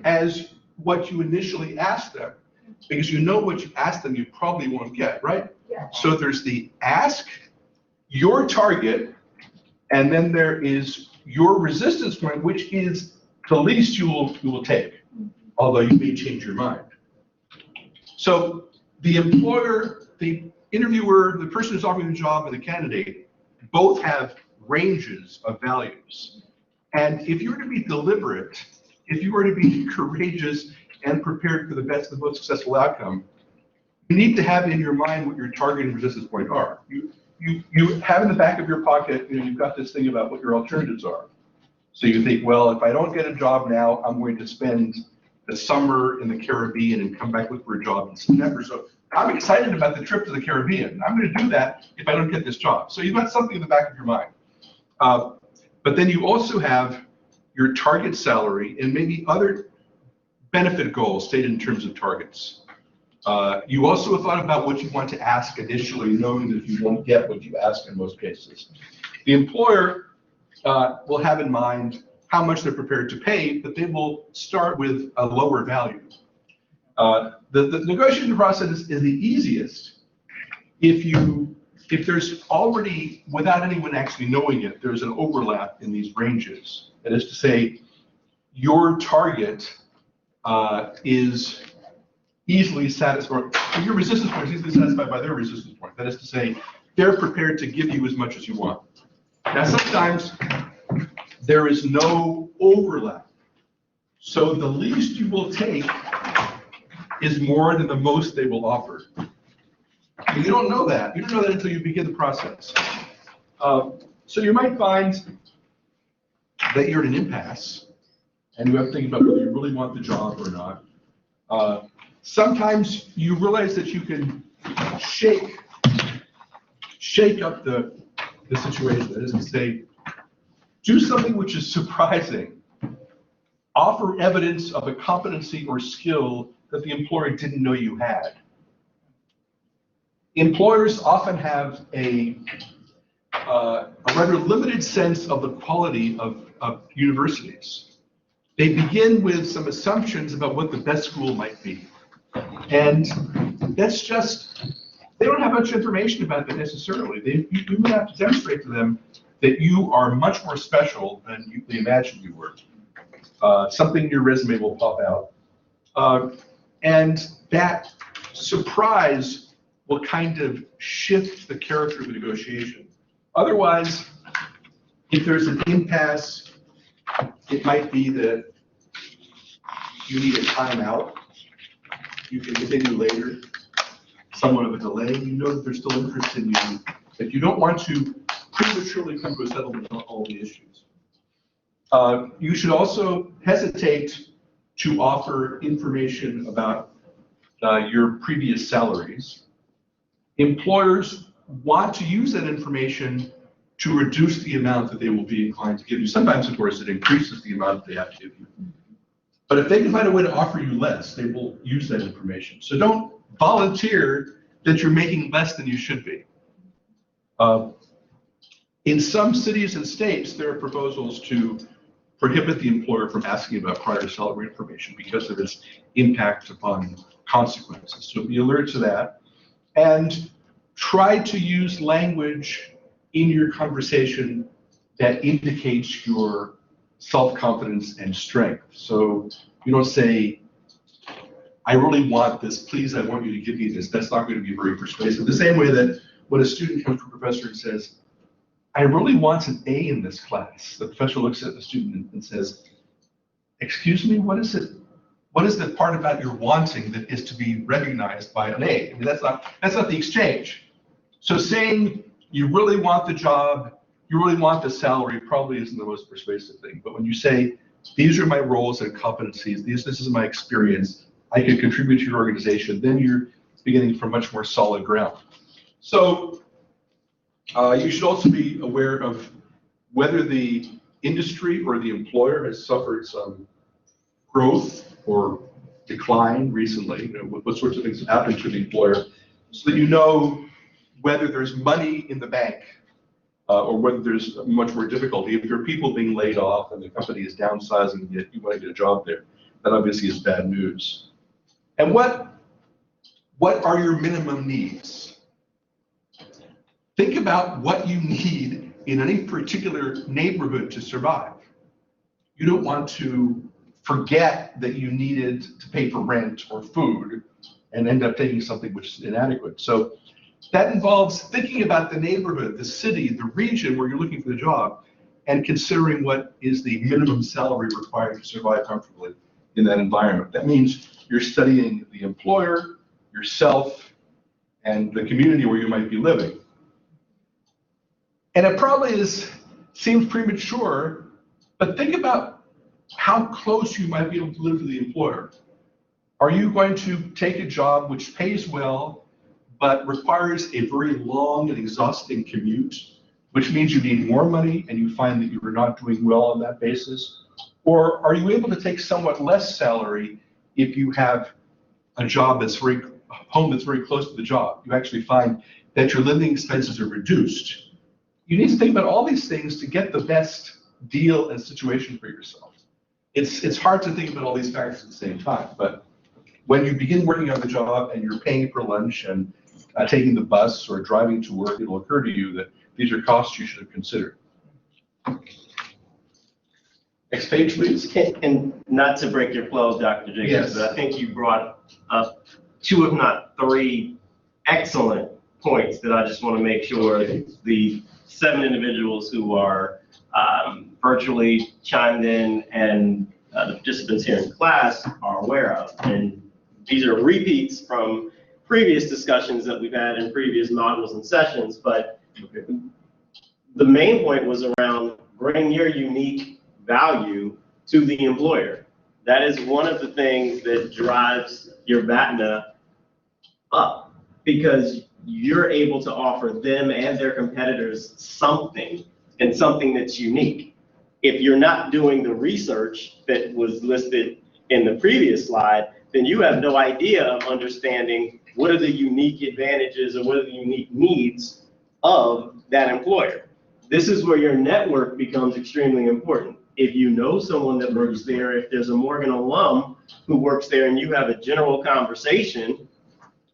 as what you initially asked them, because you know what you asked them you probably won't get, right? Yeah. So there's the ask, your target, and then there is your resistance point, which is the least you will take, although you may change your mind. So the employer, the interviewer, the person who's offering the job, and the candidate both have ranges of values. And if you were to be deliberate, if you were to be courageous and prepared for the best and most successful outcome, you need to have in your mind what your target and resistance point are. You have in the back of your pocket, you've got this thing about what your alternatives are. So you think, well, if I don't get a job now, I'm going to spend the summer in the Caribbean and come back look for a job in September. So I'm excited about the trip to the Caribbean. I'm going to do that if I don't get this job. So you've got something in the back of your mind. But then you also have your target salary and maybe other benefit goals stated in terms of targets. You also have thought about what you want to ask initially, knowing that you won't get what you ask in most cases. The employer will have in mind how much they're prepared to pay, but they will start with a lower value. The negotiation process is the easiest if there's already, without anyone actually knowing it, there's an overlap in these ranges. That is to say, your target is easily satisfied, your resistance point is easily satisfied by their resistance point. That is to say, they're prepared to give you as much as you want. Now, sometimes there is no overlap. So the least you will take is more than the most they will offer. And you don't know that. You don't know that until you begin the process. So you might find that you're at an impasse and you have to think about whether you really want the job or not. Sometimes you realize that you can shake up the situation. That is to say, do something which is surprising. Offer evidence of a competency or skill that the employer didn't know you had. Employers often have a rather limited sense of the quality of universities. They begin with some assumptions about what the best school might be. And that's just, they don't have much information about that necessarily. You would have to demonstrate to them that you are much more special than they imagined you were. Something in your resume will pop out. And that surprise will kind of shift the character of the negotiation. Otherwise, if there's an impasse, it might be that you need a timeout. You can continue later, somewhat of a delay. You know that there's still interest in you, that you don't want to prematurely come to a settlement on all the issues. You should also hesitate to offer information about your previous salaries. Employers want to use that information to reduce the amount that they will be inclined to give you. Sometimes, of course, it increases the amount that they have to give you. But if they can find a way to offer you less, they will use that information. So don't volunteer that you're making less than you should be. In some cities and states, there are proposals to prohibit the employer from asking about prior salary information because of its impact upon consequences. So be alert to that. And try to use language in your conversation that indicates your self-confidence and strength. So you don't say, I really want this, please, I want you to give me this. That's not going to be very persuasive. The same way that when a student comes to a professor and says, I really want an A in this class, the professor looks at the student and says, excuse me, what is it? What is the part about your wanting that is to be recognized by an A? I mean, that's not the exchange. So saying you really want the job, you really want the salary probably isn't the most persuasive thing. But when you say, these are my roles and competencies, this is my experience, I can contribute to your organization, then you're beginning from much more solid ground. So you should also be aware of whether the industry or the employer has suffered some growth or decline recently, what sorts of things have happened to the employer, so that you know whether there's money in the bank or whether there's much more difficulty. If there are people being laid off and the company is downsizing, yet you want to get a job there, that obviously is bad news. And what are your minimum needs? Think about what you need in any particular neighborhood to survive. You don't want to forget that you needed to pay for rent or food and end up taking something which is inadequate. So that involves thinking about the neighborhood, the city, the region where you're looking for the job, and considering what is the minimum salary required to survive comfortably in that environment. That means you're studying the employer, yourself, and the community where you might be living. And it probably seems premature, but think about how close you might be able to live to the employer. Are you going to take a job which pays well, but requires a very long and exhausting commute, which means you need more money and you find that you are not doing well on that basis? Or are you able to take somewhat less salary if you have a job home that's very close to the job? You actually find that your living expenses are reduced. You need to think about all these things to get the best deal and situation for yourself. It's hard to think about all these factors at the same time, but when you begin working on the job and you're paying for lunch and taking the bus or driving to work, it'll occur to you that these are costs you should have considered. Next page, please. And not to break your flow, Dr. Jacobs, Yes. but I think you brought up 2, if not 3, excellent points that I just want to make sure the 7 individuals who are virtually chimed in and the participants here in class are aware of. And these are repeats from previous discussions that we've had in previous modules and sessions, but the main point was around bring your unique value to the employer. That is one of the things that drives your VATNA up, because you're able to offer them and their competitors something, and something that's unique. If you're not doing the research that was listed in the previous slide, then you have no idea of understanding what are the unique advantages or what are the unique needs of that employer. This is where your network becomes extremely important. If you know someone that works there, if there's a Morgan alum who works there and you have a general conversation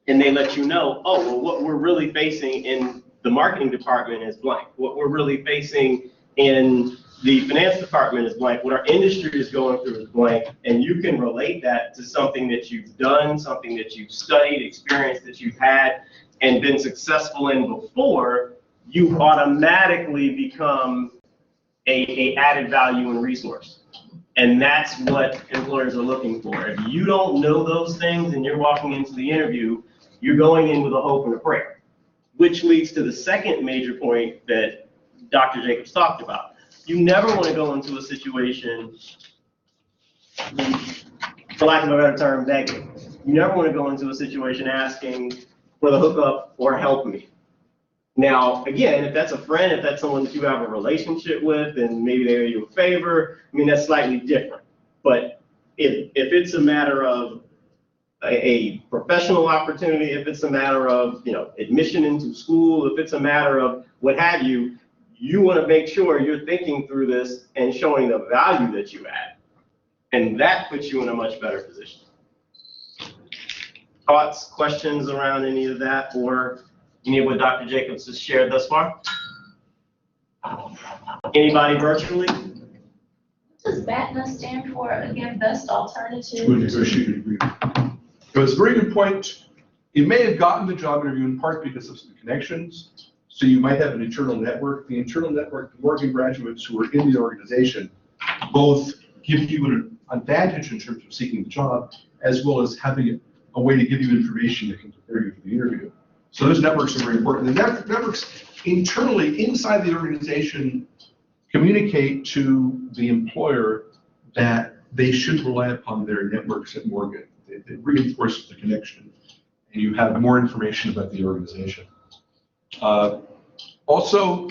and they let you know, oh, well, what we're really facing in the marketing department is blank. What we're really facing in the finance department is blank. What our industry is going through is blank. And you can relate that to something that you've done, something that you've studied, experience that you've had and been successful in before, you automatically become a added value and resource. And that's what employers are looking for. If you don't know those things and you're walking into the interview, you're going in with a hope and a prayer, which leads to the second major point that Dr. Jacobs talked about. You never want to go into a situation, for lack of a better term, begging. You never want to go into a situation asking for the hookup or help me. Now, again, if that's a friend, if that's someone that you have a relationship with and maybe they owe you a favor, I mean, that's slightly different. But if it's a matter of a professional opportunity, if it's a matter of, admission into school, if it's a matter of what have you, you want to make sure you're thinking through this and showing the value that you add. And that puts you in a much better position. Thoughts, questions around any of that or any of what Dr. Jacobs has shared thus far? Anybody virtually? What does BATNA stand for again? Best alternative? To a negotiated agreement. So it's a very good point. You may have gotten the job interview in part because of some connections. So you might have an internal network. The internal network, the Morgan graduates who are in the organization, both give you an advantage in terms of seeking the job, as well as having a way to give you information that can prepare you for the interview. So those networks are very important. The networks internally inside the organization communicate to the employer that they should rely upon their networks at Morgan. It reinforces the connection, and you have more information about the organization. Also,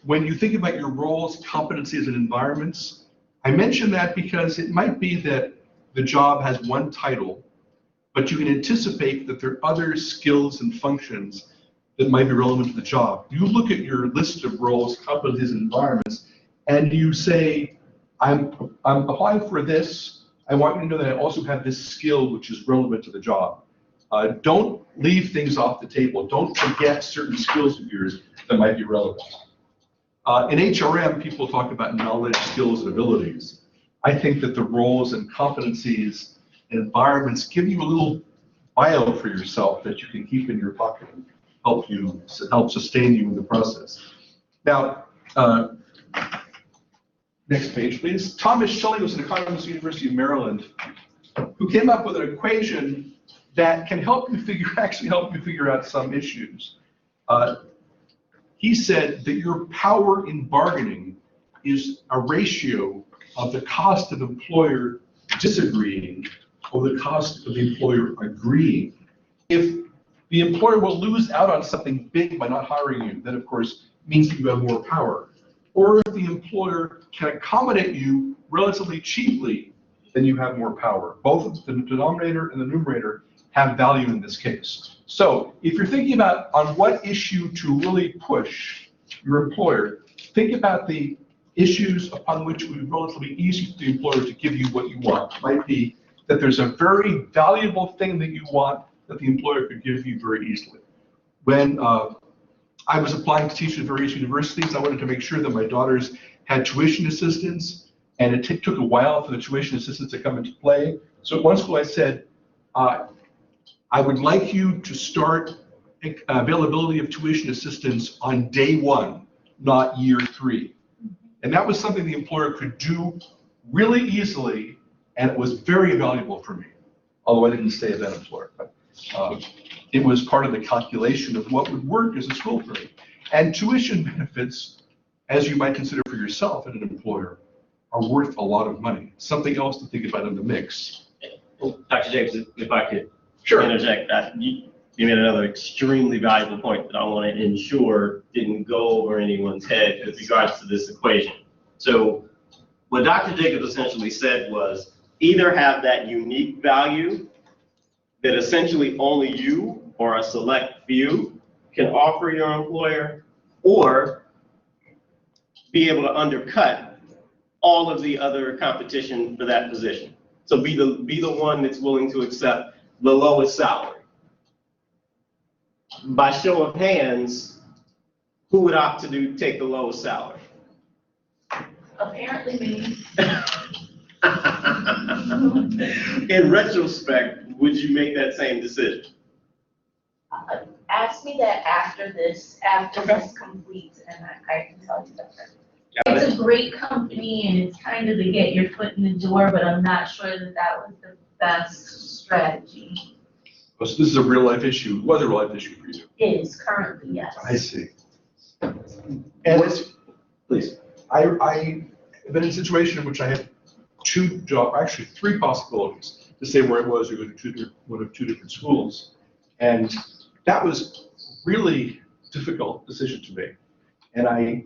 when you think about your roles, competencies, and environments, I mention that because it might be that the job has one title, but you can anticipate that there are other skills and functions that might be relevant to the job. You look at your list of roles, competencies, and environments, and you say, I'm applying for this. I want you to know that I also have this skill which is relevant to the job. Don't leave things off the table. Don't forget certain skills of yours that might be relevant. In HRM, people talk about knowledge, skills, and abilities. I think that the roles and competencies and environments give you a little bio for yourself that you can keep in your pocket and help sustain you in the process. Now, next page, please. Thomas Shelley was an economist at the University of Maryland who came up with an equation that can help you figure out some issues. He said that your power in bargaining is a ratio of the cost of employer disagreeing over the cost of the employer agreeing. If the employer will lose out on something big by not hiring you, that of course means that you have more power. Or if the employer can accommodate you relatively cheaply, then you have more power. Both the denominator and the numerator have value in this case. So if you're thinking about on what issue to really push your employer, think about the issues upon which it would be relatively easy for the employer to give you what you want. It might be that there's a very valuable thing that you want that the employer could give you very easily. When I was applying to teach at various universities, I wanted to make sure that my daughters had tuition assistance, and it took a while for the tuition assistance to come into play. So at one school I said, I would like you to start availability of tuition assistance on day one, not year 3. And that was something the employer could do really easily, and it was very valuable for me, although I didn't stay at that employer. But it was part of the calculation of what would work as a school for me. And tuition benefits, as you might consider for yourself and an employer, are worth a lot of money. Something else to think about in the mix. Well, Dr. Jacobs, if I could Sure. interject, you made another extremely valuable point that I want to ensure didn't go over anyone's head with regards to this equation. So what Dr. Jacobs essentially said was either have that unique value that essentially only you or a select few can offer your employer, or be able to undercut all of the other competition for that position. So be the one that's willing to accept the lowest salary. By show of hands, who would opt to take the lowest salary? Apparently me. In retrospect, would you make that same decision? Ask me that after this completes, and I can tell you that. It's a great company, and it's kind of to get your foot in the door, but I'm not sure that that was the best strategy. So this is a real life issue. It was a real life issue for you. It is currently, yes. I see. And it's, Please. I've been in a situation in which I had 3 possibilities to say where I was or go to one of 2 different schools. And that was really difficult decision to make. And I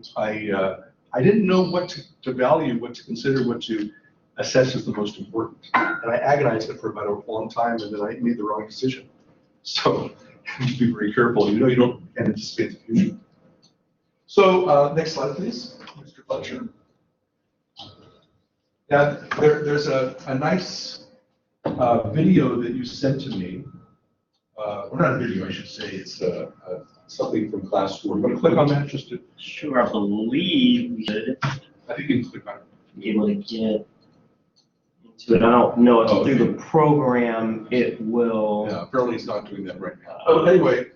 didn't know what to value, what to consider, what to assess as the most important. And I agonized it for about a long time, and then I made the wrong decision. So you have to be very careful. You know you don't anticipate the future. So next slide, please, Mr. Fletcher. Now, there's a nice video that you sent to me. Well, not a video, I should say. It's something from class 4. I'm going to click on that just to. Sure, I believe we should I think you can click on it. be able to get into it. I don't know if Okay. through the program it will. Yeah, apparently it's not doing that right now. But anyway,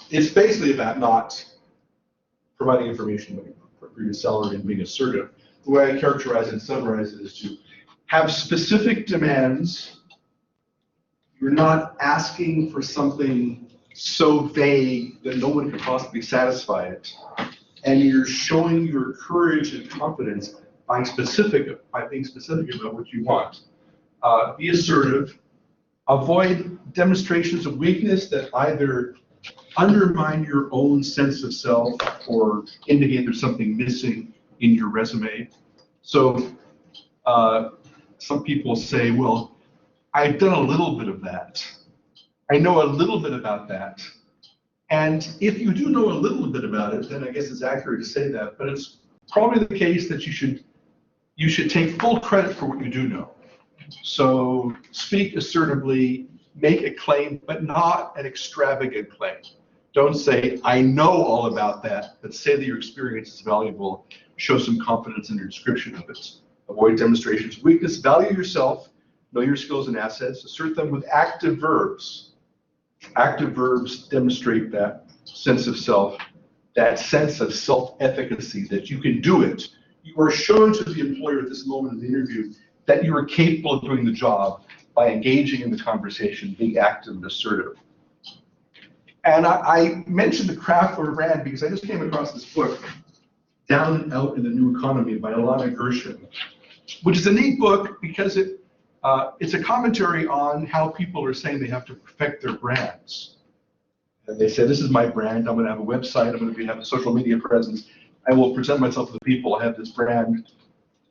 it's basically about not providing information about your salary and being assertive. The way I characterize it and summarize it is to have specific demands. You're not asking for something so vague that no one can possibly satisfy it. And you're showing your courage and confidence by being specific about what you want. Be assertive. Avoid demonstrations of weakness that either undermine your own sense of self or indicate there's something missing in your resume. So some people say, well, I've done a little bit of that. I know a little bit about that. And if you do know a little bit about it, then I guess it's accurate to say that, but it's probably the case that you should take full credit for what you do know. So speak assertively, make a claim, but not an extravagant claim. Don't say, I know all about that, but say that your experience is valuable. Show some confidence in your description of it. Avoid demonstrations of weakness. Value yourself. Know your skills and assets. Assert them with active verbs. Active verbs demonstrate that sense of self, that sense of self-efficacy, that you can do it. You are showing to the employer at this moment of the interview that you are capable of doing the job by engaging in the conversation, being active and assertive. And I mentioned the craft or brand because I just came across this book, Down and Out in the New Economy by Alana Gershon, which is a neat book because it's a commentary on how people are saying they have to perfect their brands. And they say, this is my brand, I'm gonna have a website, I'm gonna have a social media presence, I will present myself to the people, I have this brand.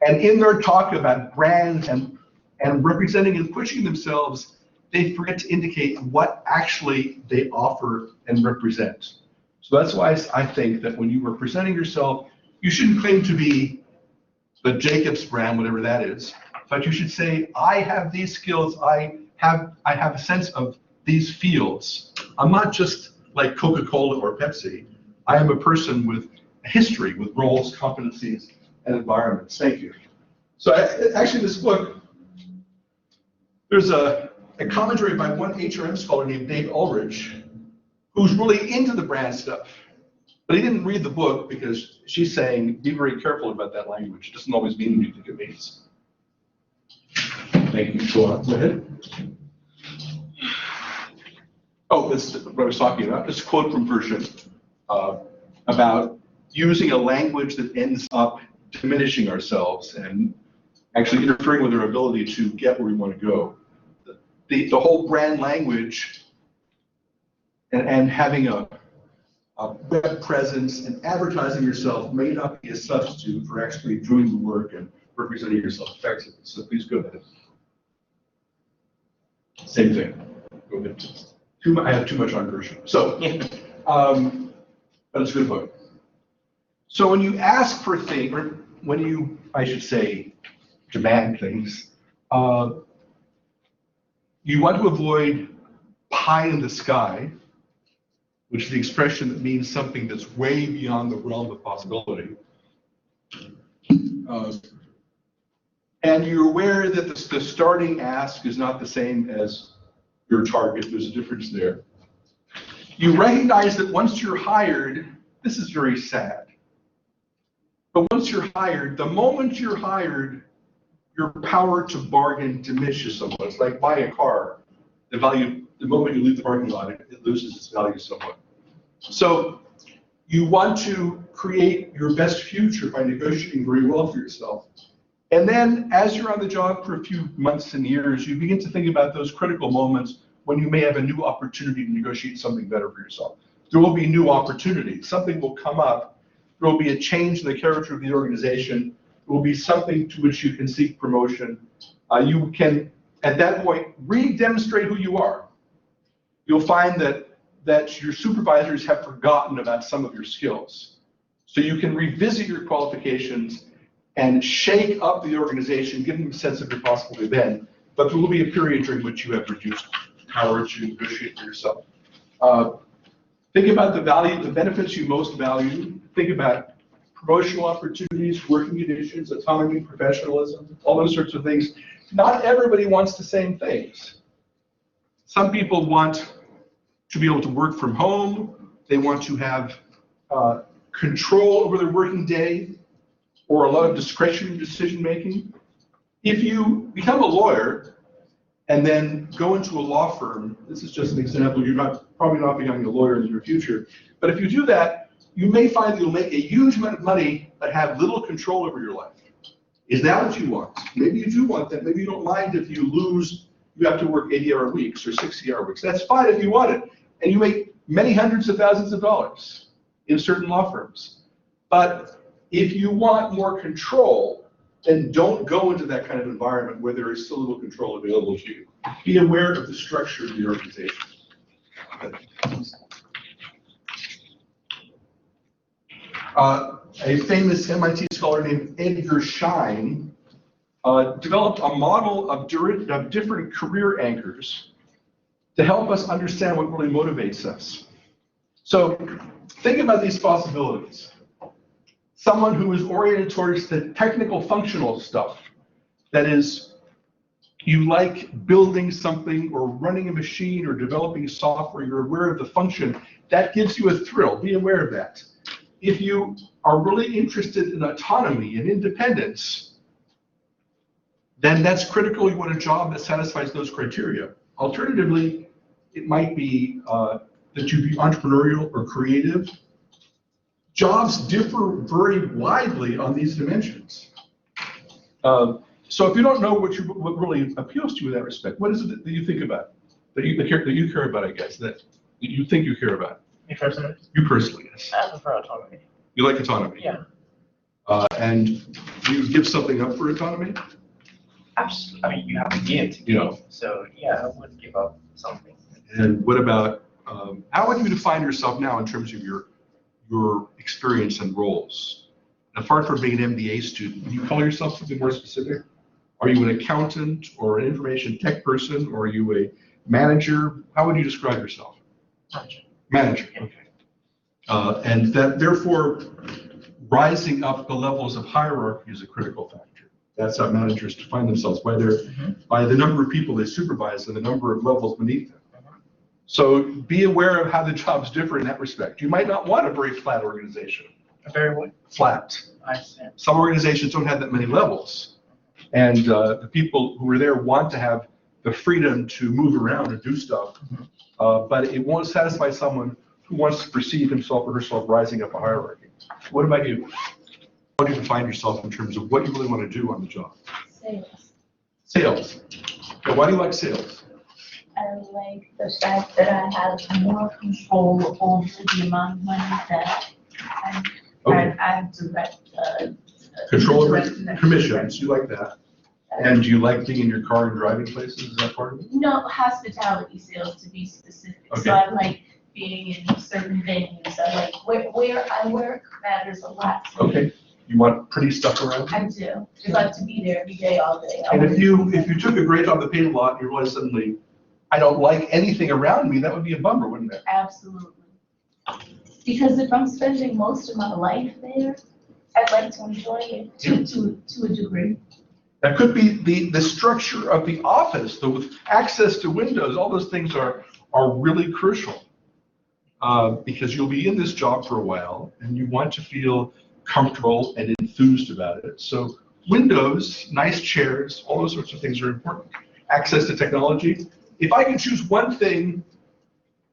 And in their talk about brands and representing and pushing themselves, they forget to indicate what actually they offer and represent. So that's why I think that when you are presenting yourself, you shouldn't claim to be the Jacobs brand, whatever that is, but you should say, I have these skills, I have a sense of these fields. I'm not just like Coca-Cola or Pepsi. I am a person with a history, with roles, competencies, and environments. Thank you. So actually this book, there's a commentary by one HRM scholar named Dave Ulrich, who's really into the brand stuff. But he didn't read the book because she's saying, be very careful about that language. It doesn't always mean what you think it means. Thank you. Go on. Go ahead. Oh, this is what I was talking about. This quote from Version about using a language that ends up diminishing ourselves and actually interfering with our ability to get where we want to go. The whole brand language and having a web presence and advertising yourself may not be a substitute for actually doing the work and representing yourself effectively. So please go ahead. Same thing. Go ahead. I have too much on Gershon. So, but it's a good book. So when you ask for things, or when you, I should say, demand things, you want to avoid pie in the sky, which is the expression that means something that's way beyond the realm of possibility. And you're aware that the starting ask is not the same as your target. There's a difference there. You recognize that once you're hired, this is very sad. But once you're hired, the moment you're hired, your power to bargain diminishes somewhat. It's like buy a car. The moment you leave the parking lot, it loses its value somewhat. So you want to create your best future by negotiating very well for yourself. And then as you're on the job for a few months and years, you begin to think about those critical moments when you may have a new opportunity to negotiate something better for yourself. There will be new opportunities. Something will come up. There will be a change in the character of the organization. There will be something to which you can seek promotion. You can, at that point, really demonstrate who you are. You'll find that your supervisors have forgotten about some of your skills. So you can revisit your qualifications and shake up the organization, give them a sense of your possibility then, but there will be a period during which you have reduced power to negotiate for yourself. Think about the benefits you most value. Think about promotional opportunities, working conditions, autonomy, professionalism, all those sorts of things. Not everybody wants the same things. Some people want to be able to work from home. They want to have control over their working day or a lot of discretion in decision making. If you become a lawyer and then go into a law firm, this is just an example, you're probably not becoming a lawyer in the near future, but if you do that, you may find that you'll make a huge amount of money but have little control over your life. Is that what you want? Maybe you do want that. Maybe you don't mind if you have to work 80-hour weeks or 60-hour weeks. That's fine if you want it. And you make many hundreds of thousands of dollars in certain law firms. But if you want more control, then don't go into that kind of environment where there is so little control available to you. Be aware of the structure of the organization. A famous MIT scholar named Edgar Schein developed a model of different career anchors to help us understand what really motivates us. So think about these possibilities. Someone who is oriented towards the technical functional stuff, that is, you like building something or running a machine or developing software, you're aware of the function, that gives you a thrill, be aware of that. If you are really interested in autonomy and independence, then that's critical. You want a job that satisfies those criteria. Alternatively, it might be that you be entrepreneurial or creative. Jobs differ very widely on these dimensions. So if you don't know what really appeals to you in that respect, what is it that you think about, that you care about, I guess, that you think you care about? Me personally? You personally, yes. I prefer autonomy. You like autonomy? Yeah. And you give something up for autonomy? Absolutely. I mean, you have to give to give. Yeah. So yeah, I would give up something. And what about, how would you define yourself now in terms of your experience and roles? Apart from being an MBA student, would you call yourself something more specific? Are you an accountant or an information tech person, or are you a manager? How would you describe yourself? Manager. Manager, okay. And that therefore, rising up the levels of hierarchy is a critical factor. That's how managers define themselves, by the number of people they supervise and the number of levels beneath them. So be aware of how the jobs differ in that respect. You might not want a very flat organization. A very what? Flat. I see. Some organizations don't have that many levels. And the people who are there want to have the freedom to move around and do stuff. But it won't satisfy someone who wants to perceive himself or herself rising up a hierarchy. What about you? How do you define yourself in terms of what you really want to do on the job? Sales. Sales. Okay, why do you like sales? I like the fact that I have more control over the amount of money that I direct. Control over direct the- commissions, you like that. And do you like being in your car and driving places? Is that part of it? No, hospitality sales to be specific. Okay. So I like being in certain venues. I like where I work matters a lot to me. Okay. You want pretty stuff around you? I do. I like to be there every day, all day. And if you took a great job that paid a lot and you realized suddenly, I don't like anything around me, that would be a bummer, wouldn't it? Absolutely. Because if I'm spending most of my life there, I'd like to enjoy it to a degree. That could be the structure of the office, the access to windows, all those things are really crucial. Because you'll be in this job for a while and you want to feel comfortable and enthused about it. So windows, nice chairs, all those sorts of things are important. Access to technology. If I could choose one thing,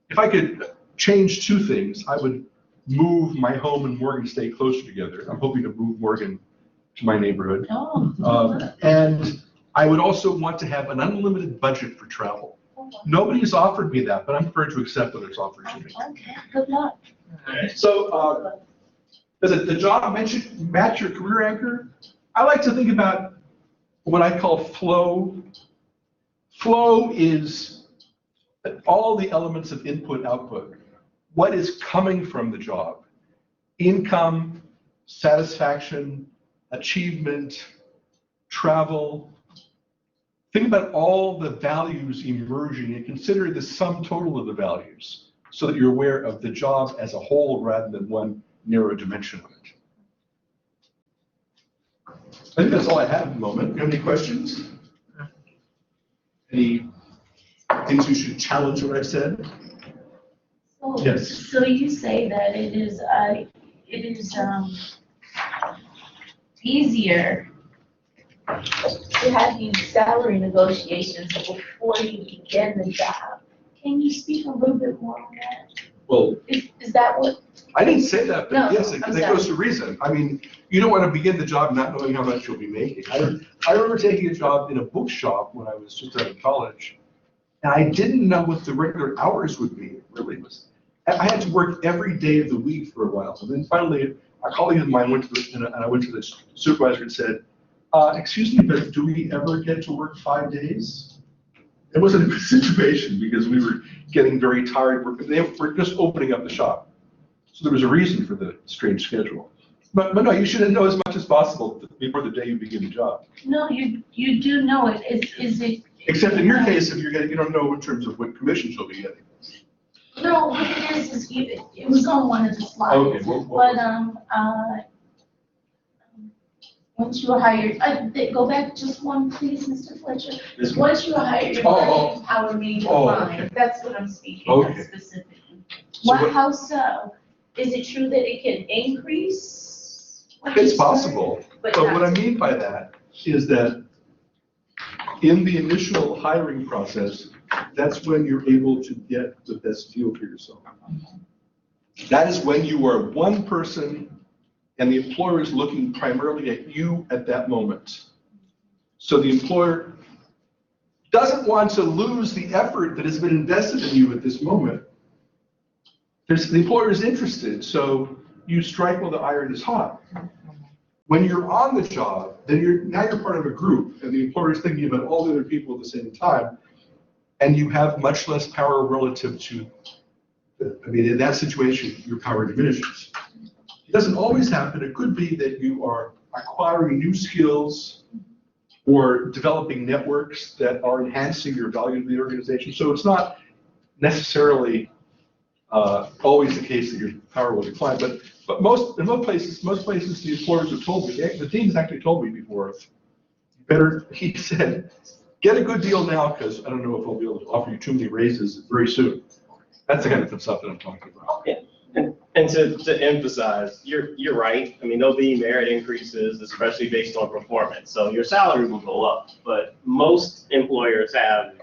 if I could change two things, I would move my home and Morgan State closer together. I'm hoping to move Morgan to my neighborhood. And I would also want to have an unlimited budget for travel. Nobody has offered me that, but I'm prepared to accept that it's offered to me. Okay, good luck. So does the job match your career anchor? I like to think about what I call flow. Flow is all the elements of input-output. What is coming from the job? Income, satisfaction, achievement, travel. Think about all the values emerging and consider the sum total of the values so that you're aware of the job as a whole rather than one narrow dimension of it. I think that's all I have at the moment. You have any questions? Any things you should challenge what I've said? So, Yes. So you say that it is easier to have these salary negotiations before you begin the job. Can you speak a little bit more on that? Well, Is that what? I didn't say that, but No, yes, I'm that sorry. goes to reason. I mean, you don't want to begin the job not knowing how much you'll be making. I remember taking a job in a bookshop when I was just out of college, and I didn't know what the regular hours would be. It really was. I had to work every day of the week for a while, and then finally, a colleague of mine went to the supervisor and said, "Excuse me, but do we ever get to work 5 days?" It wasn't a good situation because we were getting very tired. They were just opening up the shop. So there was a reason for the strange schedule. But no, you should know as much as possible before the day you begin the job. No, you do know it. Is it? Except in your case, if you're getting, you don't know in terms of what commissions you'll be getting. No, what it is it was on one of the slides. Okay, But, once you are hired, go back just one, please, Mr. Fletcher. Once you are hired, you're Oh, empowered me to oh, find. okay. That's what I'm speaking of Okay. specifically. So what- How so? Is it true that it can increase? when It's you start? possible, but what I mean by that is that in the initial hiring process, that's when you're able to get the best deal for yourself. That is when you are one person and the employer is looking primarily at you at that moment. So the employer doesn't want to lose the effort that has been invested in you at this moment. The employer is interested, so you strike while the iron is hot. When you're on the job, then now you're part of a group, and the employer is thinking about all the other people at the same time, and you have much less power relative to, in that situation, your power diminishes. It doesn't always happen. It could be that you are acquiring new skills or developing networks that are enhancing your value to the organization. So it's not necessarily always the case that your power will decline, but in most places, the employers have told me, the team's actually told me before, he said, get a good deal now, because I don't know if I'll be able to offer you too many raises very soon. That's the kind of stuff that I'm talking about. Yeah. And to emphasize, you're right. I mean, there'll be merit increases, especially based on performance. So your salary will go up, but most employers have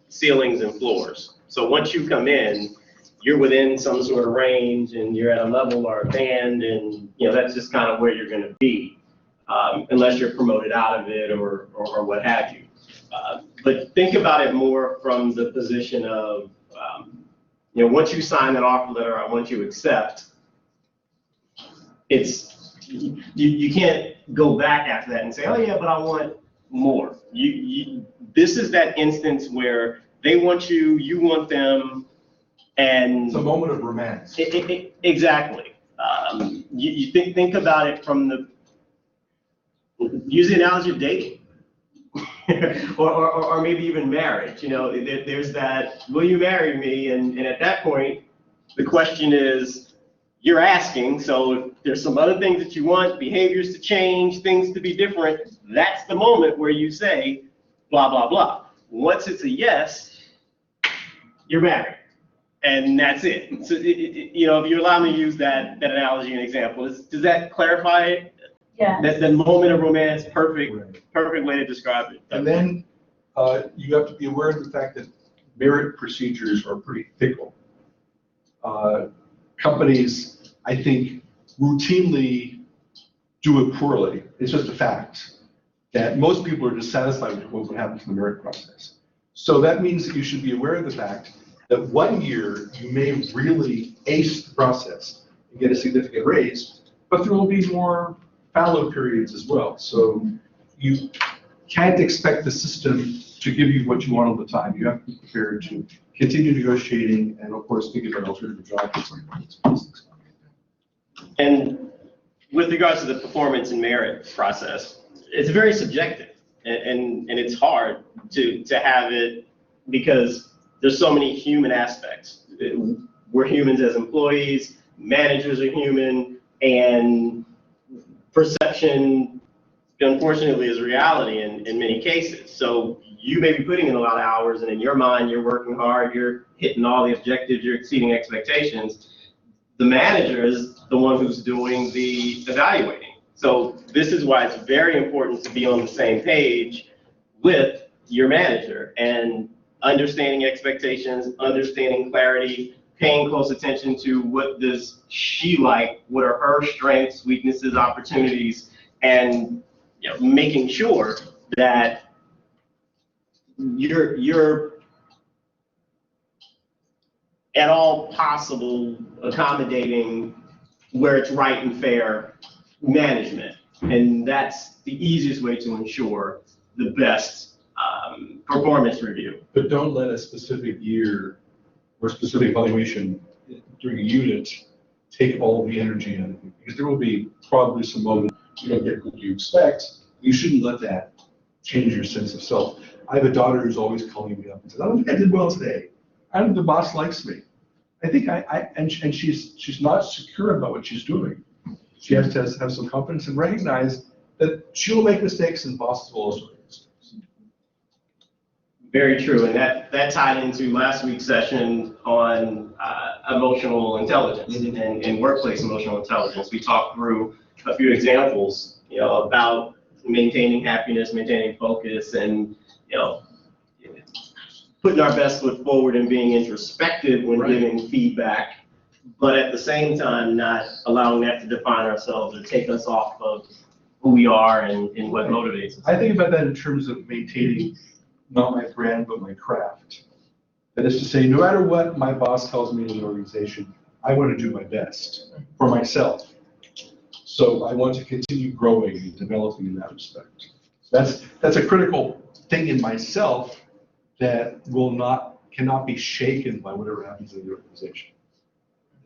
ceilings and floors. So once you come in, you're within some sort of range and you're at a level or a band, and that's just kind of where you're going to be, unless you're promoted out of it or what have you. But think about it more from the position of, once you sign that offer letter, or once you accept, you can't go back after that and say, oh yeah, but I want more. This is that instance where they want you, you want them. And it's a moment of romance. Exactly. You think about it from use the analogy of dating, or maybe even marriage. There's that, will you marry me? And at that point, the question is, you're asking. So if there's some other things that you want, behaviors to change, things to be different, that's the moment where you say, blah, blah, blah. Once it's a yes, you're married. And that's it. So, if you allow me to use that analogy and example, does that clarify it? Yeah. That's the moment of romance, perfect way to describe it. And then you have to be aware of the fact that merit procedures are pretty fickle. Companies, I think, routinely do it poorly. It's just a fact that most people are dissatisfied with what happens in the merit process. So that means that you should be aware of the fact that 1 year you may really ace the process and get a significant raise, but there will be more fallow periods as well. So you can't expect the system to give you what you want all the time. You have to be prepared to continue negotiating and, of course, think about alternative jobs. And with regards to the performance and merit process, it's very subjective, and it's hard to have it because there's so many human aspects. We're humans as employees, managers are human, and perception, unfortunately, is reality in many cases. So you may be putting in a lot of hours, and in your mind, you're working hard, you're hitting all the objectives, you're exceeding expectations. The manager is the one who's doing the evaluating. So this is why it's very important to be on the same page with your manager and understanding expectations, understanding clarity, paying close attention to what does she like, what are her strengths, weaknesses, opportunities, and making sure that you're at all possible accommodating where it's right and fair management. And that's the easiest way to ensure the best performance review. But don't let a specific year or specific evaluation during a unit take all the energy out of it, because there will be probably some moments you don't get what you expect. You shouldn't let that change your sense of self. I have a daughter who's always calling me up and says, "I don't think I did well today. I don't think the boss likes me." I think and she's not secure about what she's doing. She has to have some confidence and recognize that she'll make mistakes and bosses will also make mistakes. Very true, and that tied into last week's session on emotional intelligence and workplace emotional intelligence. We talked through a few examples, about maintaining happiness, maintaining focus, and putting our best foot forward and being introspective when giving feedback, but at the same time not allowing that to define ourselves or take us off of who we are and what motivates us. I think about that in terms of maintaining not my brand, but my craft. That is to say, no matter what my boss tells me in an organization, I want to do my best for myself. So I want to continue growing and developing in that respect. That's a critical thing in myself that cannot be shaken by whatever happens in the organization.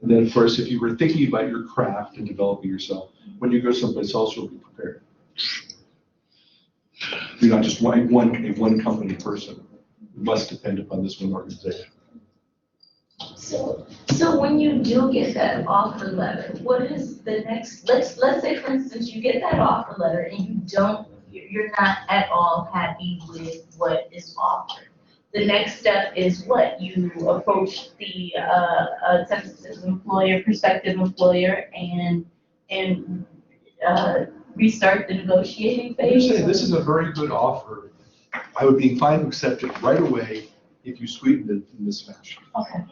And then, of course, if you were thinking about your craft and developing yourself, when you go someplace else, you'll be prepared. You're not just a one company person. You must depend upon this one organization. So when you do get that offer letter, what is the next, let's say for instance, you get that offer letter and you're not at all happy with what is offered. The next step is what? You approach the tentative employer, prospective employer, and restart the negotiating I would phase? say this is a very good offer. I would be inclined to accept it right away if you sweetened it in this fashion. Okay.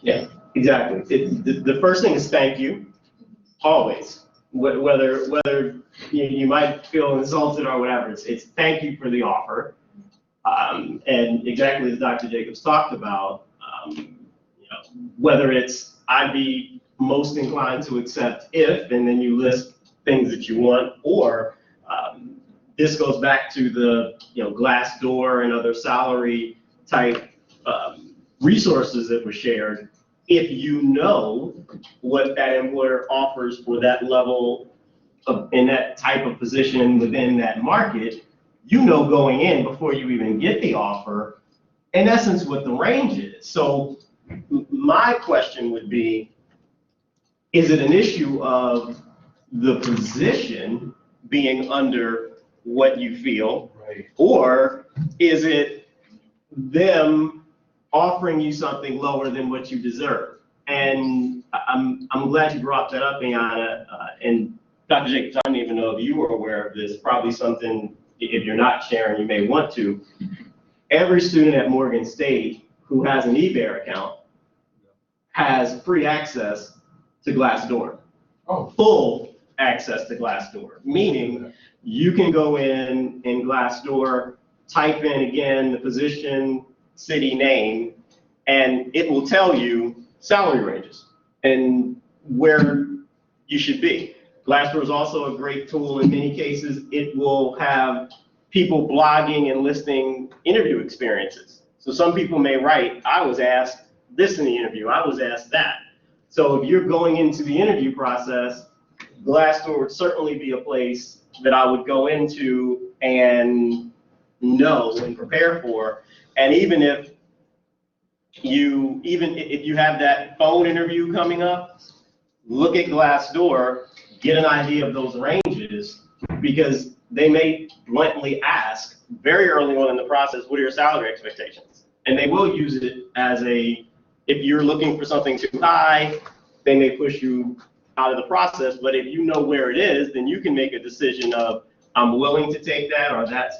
Yeah, exactly. The first thing is thank you, always. Whether you might feel insulted or whatever, it's thank you for the offer. And exactly as Dr. Jacobs talked about, whether it's I'd be most inclined to accept if, and then you list things that you want, or this goes back to the Glassdoor and other salary type resources that were shared. If you know what that employer offers for that level in that type of position within that market, going in before you even get the offer, in essence, what the range is. So my question would be, is it an issue of the position being under what you feel, Right. or is it them offering you something lower than what you deserve? And I'm glad you brought that up, Iana. And Dr. Jacobs, I don't even know if you were aware of this, probably something, if you're not sharing, you may want to. Every student at Morgan State who has an eBear account has free access to Glassdoor. Oh. Full access to Glassdoor, meaning you can go in Glassdoor, type in again the position, city name, and it will tell you salary ranges and where you should be. Glassdoor is also a great tool. In many cases, it will have people blogging and listing interview experiences. So some people may write, I was asked this in the interview, I was asked that. So if you're going into the interview process, Glassdoor would certainly be a place that I would go into and know and prepare for. And even if you have that phone interview coming up, look at Glassdoor, get an idea of those ranges, because they may bluntly ask very early on in the process, what are your salary expectations? And they will use it as if you're looking for something too high, they may push you out of the process. But if you know where it is, then you can make a decision of, I'm willing to take that, or that's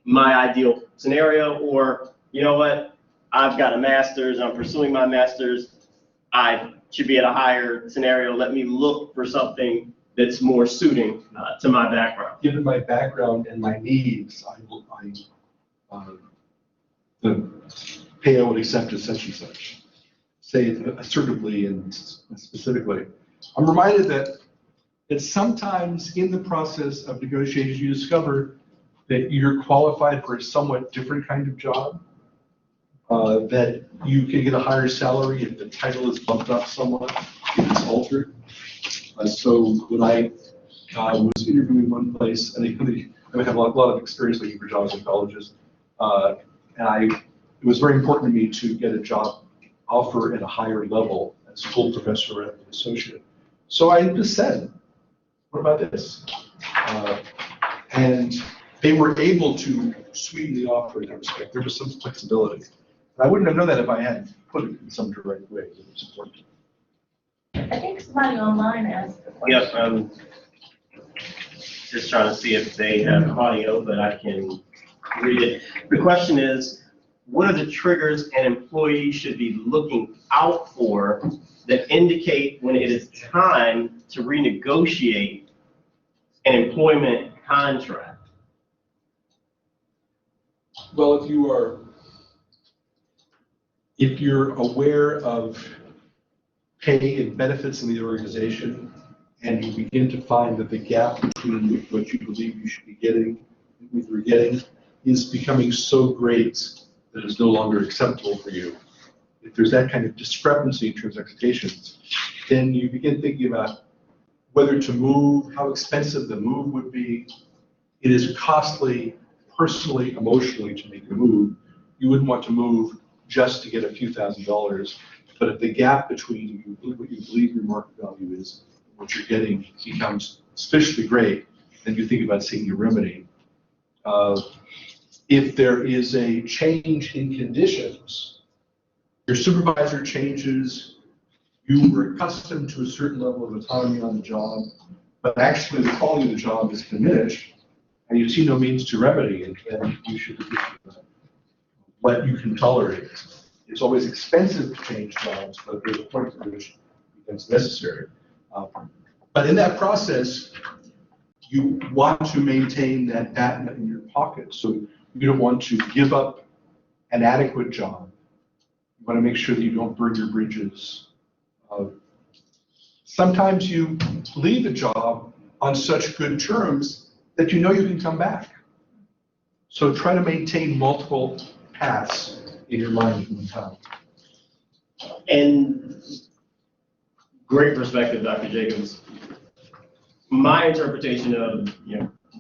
my ideal scenario, or you know what, I've got a master's, I'm pursuing my master's, I should be at a higher scenario, let me look for something that's more suiting to my background. Given my background and my needs, the pay I would accept is such and such. Say it assertively and specifically. I'm reminded that sometimes in the process of negotiations, you discover that you're qualified for a somewhat different kind of job, that you can get a higher salary if the title is bumped up somewhat. it's altered. So when I was interviewing one place, and I have a lot of experience looking for jobs in colleges, and it was very important to me to get a job offer at a higher level as full professor and associate. So I just said, what about this? And they were able to sweeten the offer in that respect. There was some flexibility. And I wouldn't have known that if I hadn't put it in some direct way. It was important. I think somebody online asked the question. Yep, I'm just trying to see if they have audio, but I can read it. The question is, what are the triggers an employee should be looking out for that indicate when it is time to renegotiate an employment contract? Well, if you're aware of pay and benefits in the organization, and you begin to find that the gap between what you believe you should be getting and what you're getting is becoming so great that it's no longer acceptable for you. If there's that kind of discrepancy in terms of expectations, then you begin thinking about whether to move, how expensive the move would be. It is costly, personally, emotionally, to make a move. You wouldn't want to move just to get a few $1,000s, but if the gap between what you believe your market value is and what you're getting becomes sufficiently great, then you think about seeking a remedy. If there is a change in conditions, your supervisor changes, you were accustomed to a certain level of autonomy on the job, but actually the quality of the job is diminished, and you see no means to remedy it, then you should reduce what you can tolerate. It's always expensive to change jobs, but there's a point at which it becomes necessary. But in that process, you want to maintain that data in your pocket. So you don't want to give up an adequate job. You want to make sure that you don't burn your bridges. Sometimes you leave a job on such good terms that you know you can come back. So try to maintain multiple paths in your mind at one time. And great perspective, Dr. Jacobs. My interpretation of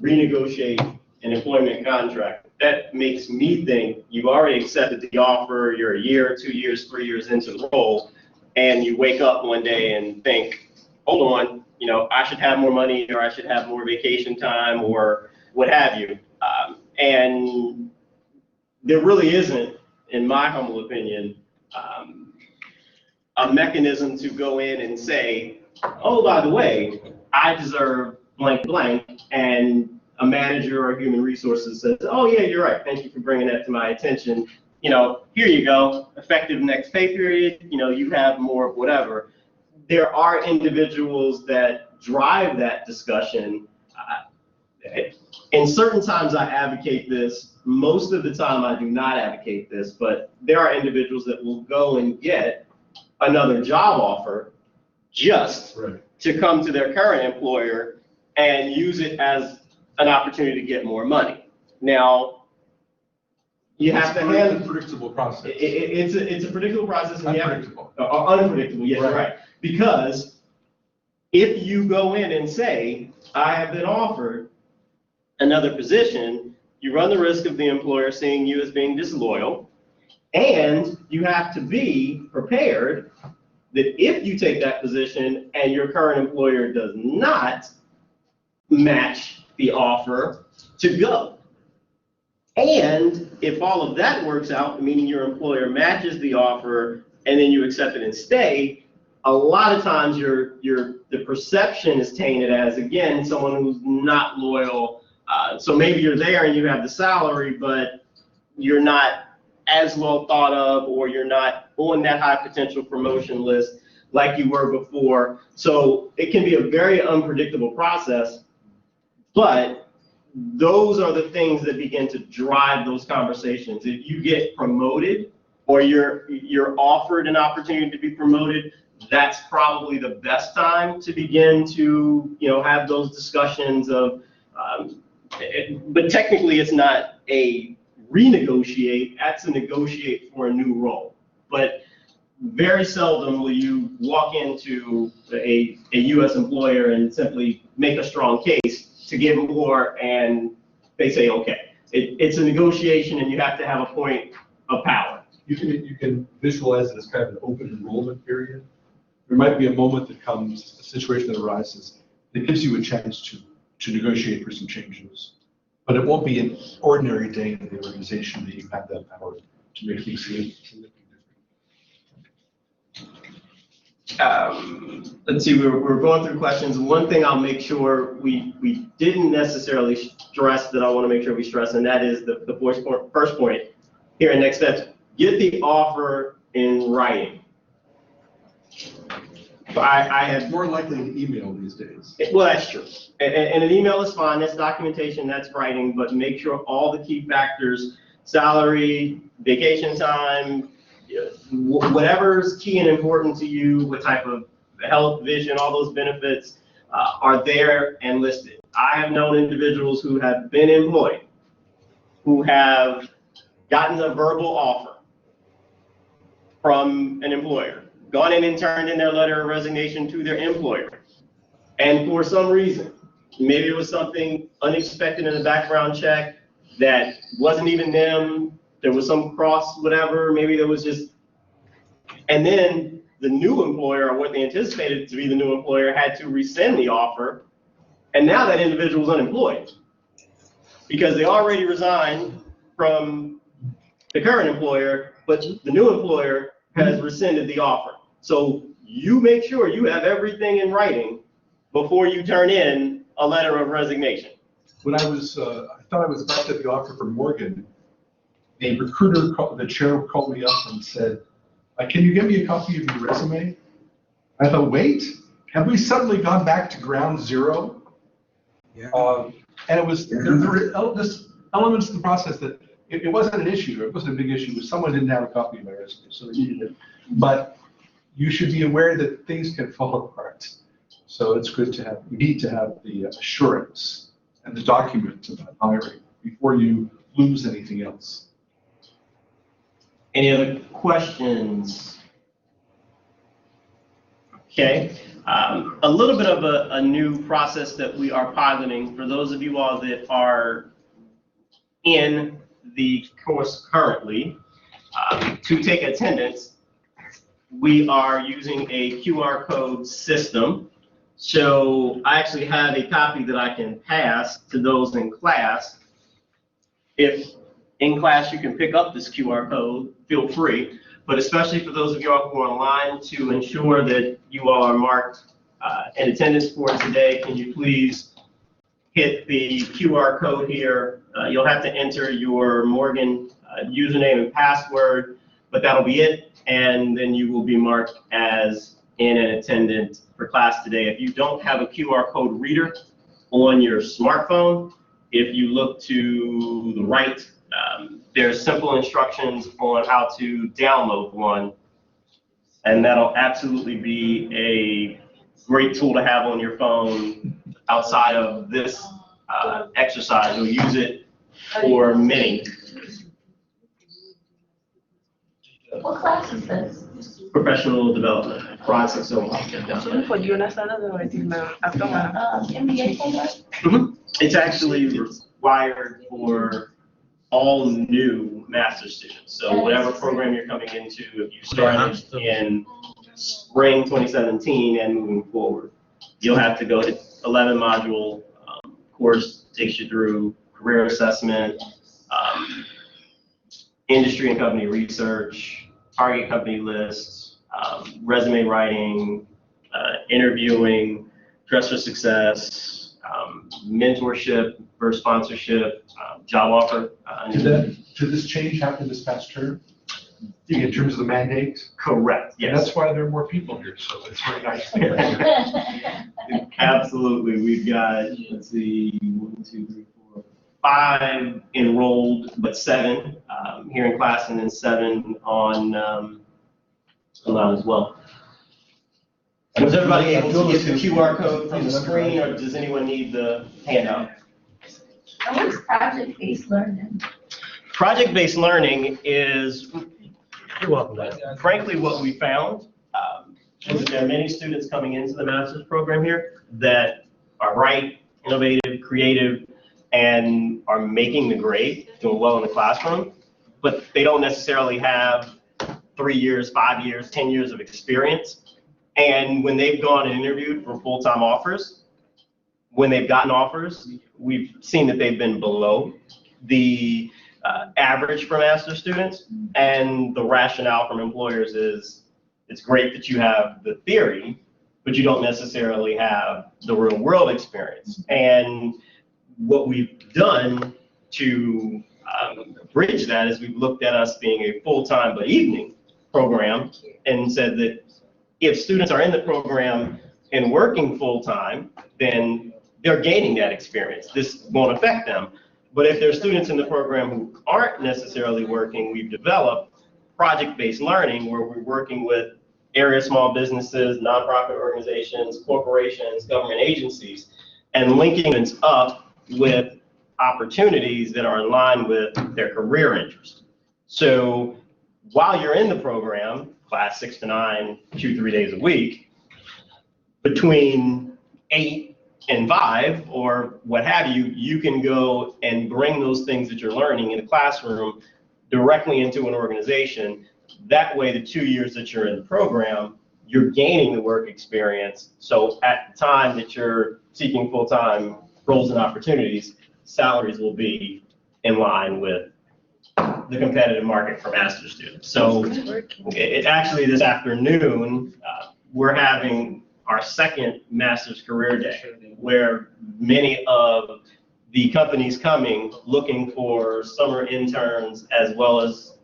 renegotiate an employment contract, that makes me think you've already accepted the offer, you're a year, 2 years, 3 years into the role, and you wake up one day and think, hold on, I should have more money, or I should have more vacation time, or what have you. And there really isn't, in my humble opinion, a mechanism to go in and say, oh, by the way, I deserve blank blank, and a manager or human resources says, oh yeah, you're right, thank you for bringing that to my attention. Here you go, effective next pay period, you have more whatever. There are individuals that drive that discussion. In certain times I advocate this, most of the time I do not advocate this, but there are individuals that will go and get another job offer just to come to their current employer and use it as an opportunity to get more money. Now, you have to handle an unpredictable process. It's a predictable process. And Unpredictable. Unpredictable, yes, right. Because if you go in and say, I have been offered another position, you run the risk of the employer seeing you as being disloyal, and you have to be prepared that if you take that position and your current employer does not match the offer, to go. And if all of that works out, meaning your employer matches the offer and then you accept it and stay, a lot of times the perception is tainted as, again, someone who's not loyal. So maybe you're there and you have the salary, but you're not as well thought of, or you're not on that high potential promotion list like you were before. So it can be a very unpredictable process, but those are the things that begin to drive those conversations. If you get promoted or you're offered an opportunity to be promoted, that's probably the best time to begin to have those discussions of, but technically it's not a renegotiate, that's a negotiate for a new role. But very seldom will you walk into a U.S. employer and simply make a strong case to give more and they say, okay. It's a negotiation and you have to have a point of power. You can visualize it as kind of an open enrollment period. There might be a moment that comes, a situation that arises, that gives you a chance to negotiate for some changes. But it won't be an ordinary day in the organization that you have that power to make things significantly different. Let's see, we're going through questions. One thing I'll make sure we didn't necessarily stress that I want to make sure we stress, and that is the first point here in next steps. Get the offer in writing. I have It's more likely an email these days. Well, that's true. And an email is fine, that's documentation, that's writing, but make sure all the key factors, salary, vacation time, whatever's key and important to you, what type of health, vision, all those benefits are there and listed. I have known individuals who have been employed, who have gotten a verbal offer from an employer, gone in and turned in their letter of resignation to their employer. And for some reason, maybe it was something unexpected in the background check that wasn't even them, there was some cross, whatever, maybe there was just, and then the new employer, or what they anticipated to be the new employer, had to rescind the offer, and now that individual's unemployed because they already resigned from the current employer, but the new employer has rescinded the offer. So you make sure you have everything in writing before you turn in a letter of resignation. When I thought I was about to get the offer from Morgan, the recruiter, the chair called me up and said, can you give me a copy of your resume? I thought, wait, have we suddenly gone back to ground zero? Yeah. And it was, there were just elements of the process that it wasn't an issue. It wasn't a big issue. Someone didn't have a copy of my resume, so they needed it. But you should be aware that things can fall apart. So it's good to have, you need to have the assurance and the document about hiring before you lose anything else. Any other questions? Okay, a little bit of a new process that we are piloting for those of you all that are in the course currently. To take attendance, we are using a QR code system. So I actually have a copy that I can pass to those in class. If in class you can pick up this QR code, feel free. But especially for those of you all who are online, to ensure that you all are marked in attendance for today, can you please hit the QR code here? You'll have to enter your Morgan username and password, but that'll be it. And then you will be marked as in an attendant for class today. If you don't have a QR code reader on your smartphone, if you look to the right, there's simple instructions on how to download one, and that'll absolutely be a great tool to have on your phone outside of this exercise. You'll use it for many. What class is this? Professional development, Ron 601. MBA program? It's actually required for all new master's students. So whatever program you're coming into, if you started in spring 2017 and moving forward, you'll have to go to 11 module course, takes you through career assessment, industry and company research, target company lists, resume writing, interviewing, dress for success, mentorship for sponsorship, job offer. Did this change happen this past term in terms of the mandate? Correct, And yes. that's why there are more people here, so it's very nice. Absolutely, we've got, let's see, 1, 2, 3, 4, 5 enrolled, but 7 here in class, and then 7 on online as well. Was everybody able to get the QR code from the screen, or does anyone need the handout? And what's project-based learning? Project-based learning is You're welcome, guys. Frankly, what we found is that there are many students coming into the master's program here that are bright, innovative, creative, and are making the grade, doing well in the classroom, but they don't necessarily have 3 years, 5 years, 10 years of experience. And when they've gone and interviewed for full-time offers, when they've gotten offers, we've seen that they've been below the average for master's students. And the rationale from employers is, it's great that you have the theory, but you don't necessarily have the real world experience. And what we've done to bridge that is we've looked at us being a full-time but evening program and said that if students are in the program and working full-time, then they're gaining that experience. This won't affect them. But if there are students in the program who aren't necessarily working, we've developed project-based learning where we're working with area small businesses, nonprofit organizations, corporations, government agencies, and linking them up with opportunities that are in line with their career interests. So while you're in the program, class 6 to 9, 2-3 days a week, between 8 and 5 or what have you, you can go and bring those things that you're learning in the classroom directly into an organization. That way, the 2 years that you're in the program, you're gaining the work experience. So at the time that you're seeking full-time roles and opportunities, salaries will be in line with the competitive market for master's students. So it actually this afternoon, we're having our second master's career day where many of the companies coming looking for summer interns as well as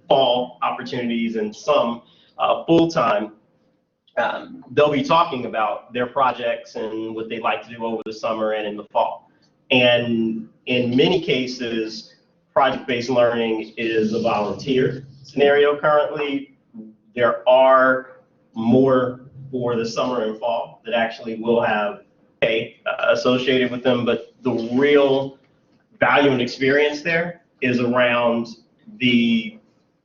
fall opportunities and some full-time, they'll be talking about their projects and what they'd like to do over the summer and in the fall. And in many cases, project-based learning is a volunteer scenario currently. There are more for the summer and fall that actually will have pay associated with them, but the real value and experience there is around the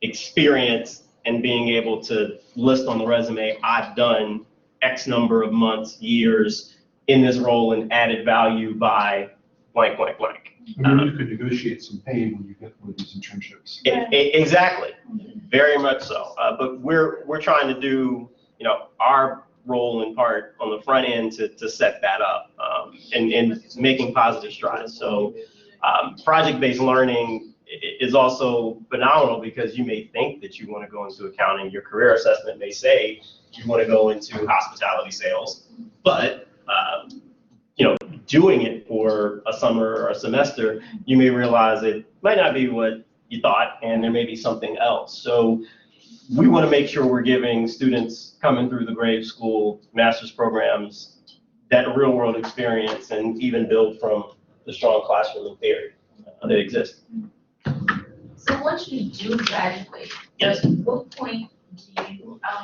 experience and being able to list on the resume, I've done X number of months, years in this role and added value by blank, blank, blank. Maybe you could negotiate some pay when you get one of these internships. Exactly, very much so. But we're trying to do, our role in part on the front end to set that up and making positive strides. So project-based learning is also phenomenal because you may think that you want to go into accounting. Your career assessment may say you want to go into hospitality sales, but doing it for a summer or a semester, you may realize it might not be what you thought, and there may be something else. So we want to make sure we're giving students coming through the grade school master's programs that real world experience and even build from the strong classroom and theory that exists. So once you do graduate, Yes. at what point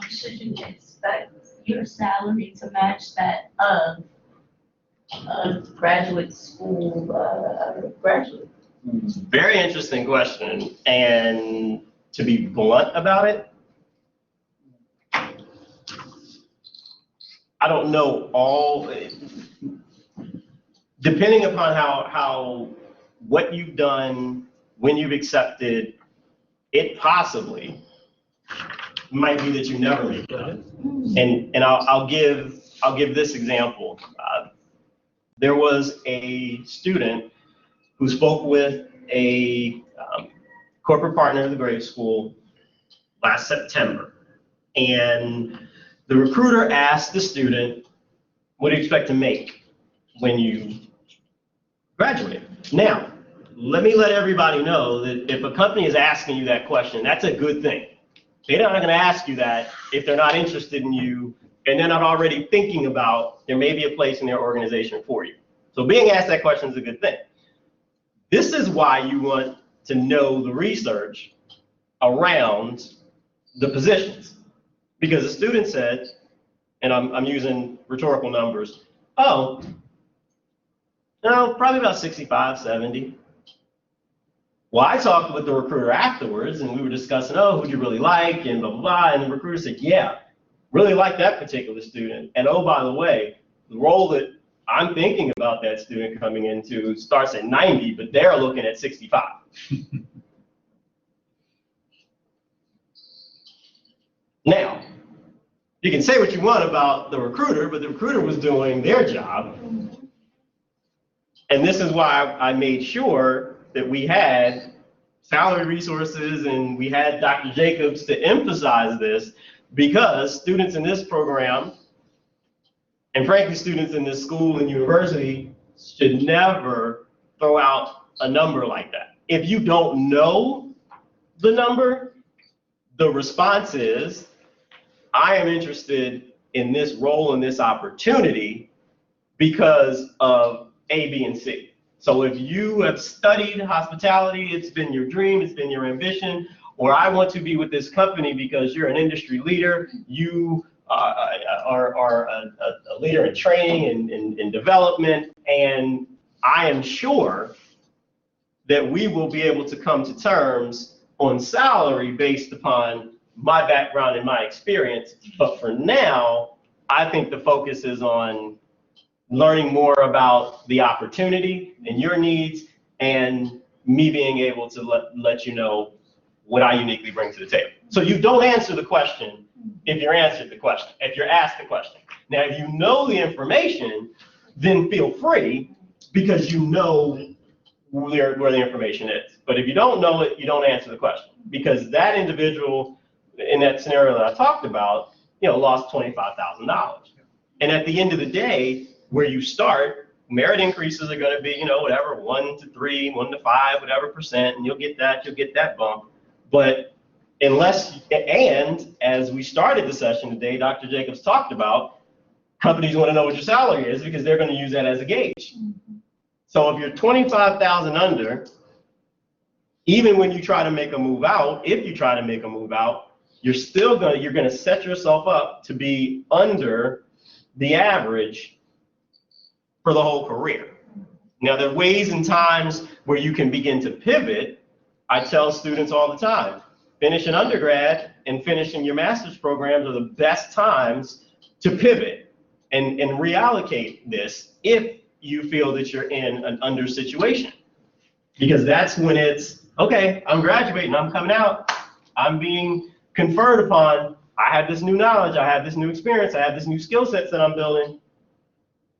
should you expect your salary to match that of graduate school graduate? Very interesting question. And to be blunt about it, I don't know depending upon how what you've done, when you've accepted, it possibly might be that you never make it up. And I'll give this example. There was a student who spoke with a corporate partner of the grade school last September. And the recruiter asked the student, what do you expect to make when you graduate? Now, let everybody know that if a company is asking you that question, that's a good thing. They're not going to ask you that if they're not interested in you and they're not already thinking about there may be a place in their organization for you. So being asked that question is a good thing. This is why you want to know the research around the positions. Because the student said, and I'm using rhetorical numbers, oh, no, probably about 65, 70. Well, I talked with the recruiter afterwards, and we were discussing, oh, who'd you really like, and blah, blah, blah. And the recruiter said, yeah, really like that particular student. And oh, by the way, the role that I'm thinking about that student coming into starts at 90, but they're looking at 65. Now, you can say what you want about the recruiter, but the recruiter was doing their job. And this is why I made sure that we had salary resources and we had Dr. Jacobs to emphasize this, because students in this program, and frankly, students in this school and university, should never throw out a number like that. If you don't know the number, the response is, I am interested in this role and this opportunity because of A, B, and C. So if you have studied hospitality, it's been your dream, it's been your ambition, or I want to be with this company because you're an industry leader, you are a leader in training and development, and I am sure that we will be able to come to terms on salary based upon my background and my experience. But for now, I think the focus is on learning more about the opportunity and your needs, and me being able to let you know what I uniquely bring to the table. So you don't answer the question if you're answered the question, if you're asked the question. Now, if you know the information, then feel free, because you know where the information is. But if you don't know it, you don't answer the question, because that individual in that scenario that I talked about, lost $25,000. And at the end of the day, where you start, merit increases are going to be, whatever, 1 to 3, 1 to 5, whatever percent, and you'll get that bump. But and as we started the session today, Dr. Jacobs talked about, companies want to know what your salary is because they're going to use that as a gauge. So if you're 25,000 under, even when you try to make a move out, if you try to make a move out, you're going to set yourself up to be under the average for the whole career. Now, there are ways and times where you can begin to pivot. I tell students all the time, finishing undergrad and finishing your master's programs are the best times to pivot and reallocate this if you feel that you're in an under situation. Because that's when it's, okay, I'm graduating, I'm coming out, I'm being conferred upon, I have this new knowledge, I have this new experience, I have this new skill sets that I'm building,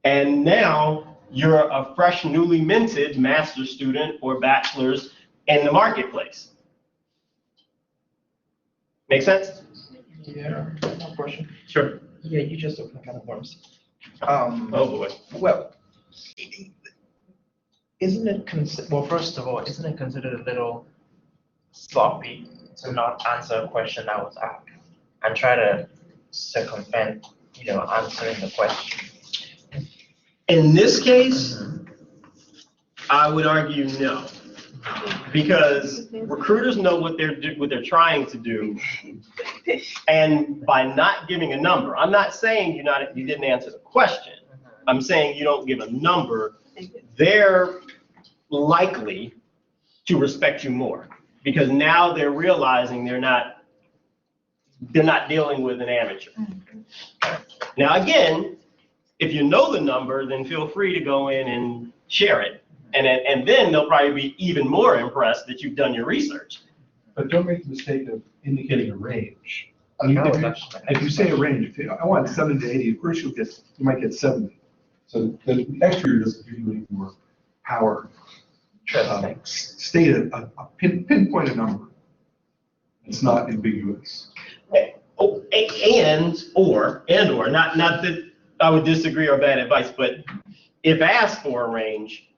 and now you're a fresh, newly minted master's student or bachelor's in the marketplace. Make sense? Yeah, one question. Sure. Yeah, you just opened a can of worms. Oh boy. Well, isn't it well, first of all, isn't it considered a little sloppy to not answer a question that was asked and try to circumvent, answering the question? In this case, I would argue no, because recruiters know what they're trying to do, and by not giving a number, I'm not saying you didn't answer the question. I'm saying you don't give a number, they're likely to respect you more, because now they're realizing they're not dealing with an amateur. Now again, if you know the number, then feel free to go in and share it, and then they'll probably be even more impressed that you've done your research. But don't make the mistake of indicating a range. I mean, if you say a range, I want 70 to 80, of course you might get 70. So the extra doesn't give you any more power. State a pinpoint a number. It's not ambiguous. Or not that I would disagree or bad advice, but if asked for a range,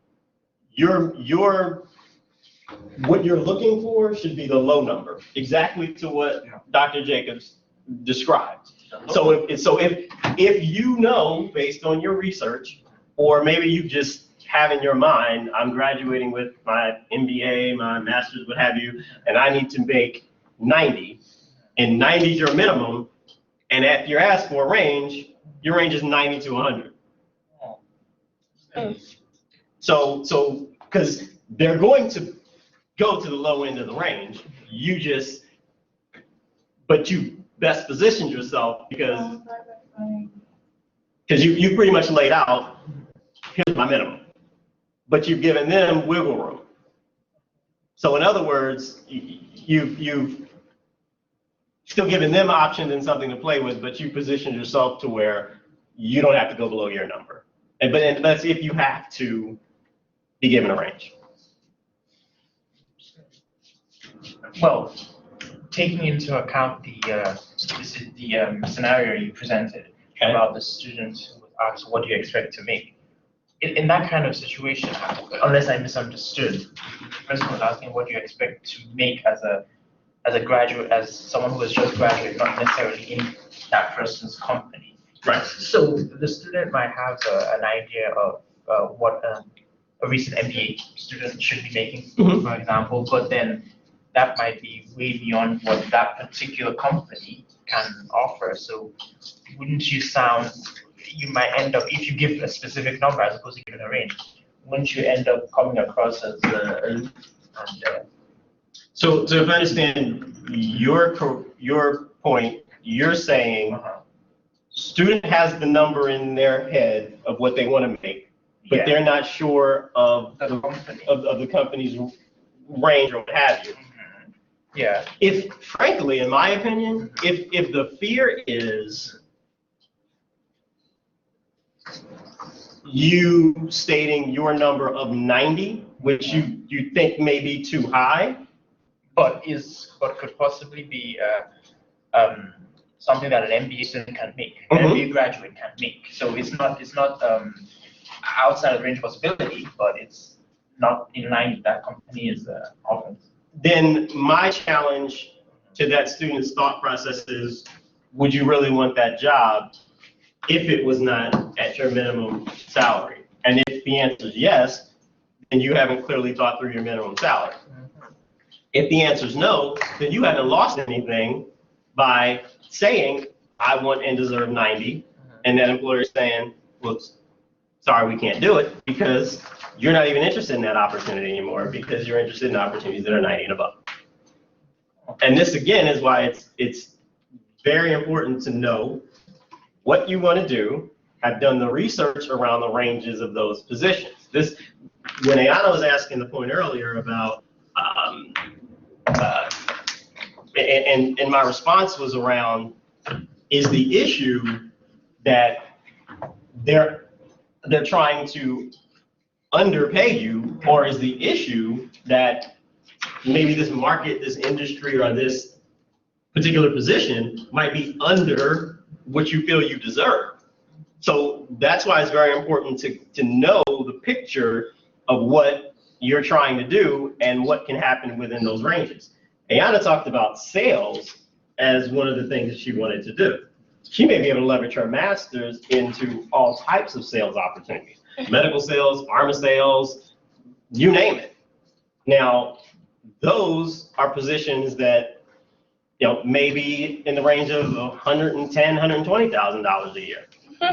what you're looking for should be the low number, exactly to what Dr. Jacobs described. So if you know, based on your research, or maybe you just have in your mind, I'm graduating with my MBA, my master's, what have you, and I need to make 90, and 90 is your minimum, and if you're asked for a range, your range is 90 to 100. So, because they're going to go to the low end of the range. But you best positioned yourself because you pretty much laid out, here's my minimum. But you've given them wiggle room. So in other words, you've still given them options and something to play with, but you positioned yourself to where you don't have to go below your number. But that's if you have to be given a range. Well, taking into account the scenario you presented about the students who was asked, what do you expect to make? In that kind of situation, unless I misunderstood, the person was asking what do you expect to make as a graduate, as someone who has just graduated, not necessarily in that person's company. Right. So the student might have an idea of what a recent MBA student should be making, for example, but then that might be way beyond what that particular company can offer. So wouldn't you might end up, if you give a specific number as opposed to giving a range, wouldn't you end up coming across as aloof? So if I understand your point, you're saying student has the number in their head of what they want to make, but they're not sure of the company's range or what have you. Yeah. If, frankly, in my opinion, if the fear is you stating your number of 90, which you think may be too high, but could possibly be something that an MBA student can make, an MBA graduate can make. So it's not outside of range possibility, but it's not in line with that company is offering. Then my challenge to that student's thought process is, would you really want that job if it was not at your minimum salary? And if the answer is yes, then you haven't clearly thought through your minimum salary. If the answer is no, then you haven't lost anything by saying, I want and deserve 90, and that employer is saying, well, sorry, we can't do it, because you're not even interested in that opportunity anymore, because you're interested in opportunities that are 90 and above. And this, again, is why it's very important to know what you want to do, have done the research around the ranges of those positions. When Ayana was asking the point earlier about, and my response was around, is the issue that they're trying to underpay you, or is the issue that maybe this market, this industry, or this particular position might be under what you feel you deserve? So that's why it's very important to know the picture of what you're trying to do and what can happen within those ranges. Ayana talked about sales as one of the things that she wanted to do. She may be able to leverage her master's into all types of sales opportunities, medical sales, pharma sales, you name it. Now, those are positions that, maybe in the range of $110,000, $120,000 a year.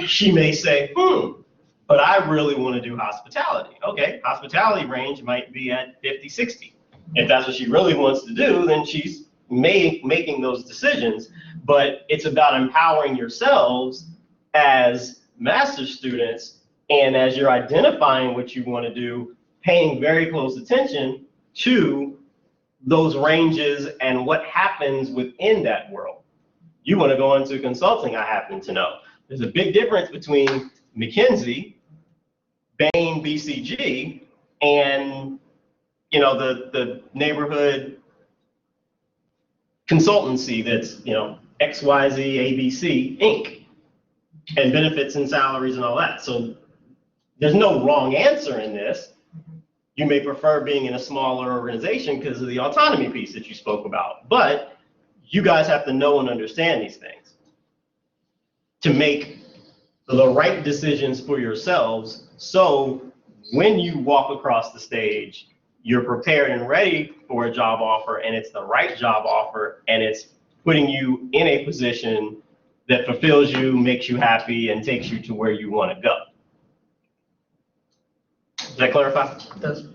She may say, but I really want to do hospitality. Okay, hospitality range might be at 50, 60. If that's what she really wants to do, then she's making those decisions. But it's about empowering yourselves as master's students, and as you're identifying what you want to do, paying very close attention to those ranges and what happens within that world. You want to go into consulting, I happen to know. There's a big difference between McKinsey, Bain, BCG, and the neighborhood consultancy that's XYZ, ABC, Inc., and benefits and salaries and all that. So there's no wrong answer in this. You may prefer being in a smaller organization because of the autonomy piece that you spoke about. But you guys have to know and understand these things to make the right decisions for yourselves. So when you walk across the stage, you're prepared and ready for a job offer, and it's the right job offer, and it's putting you in a position that fulfills you, makes you happy, and takes you to where you want to go. Does that clarify? It does.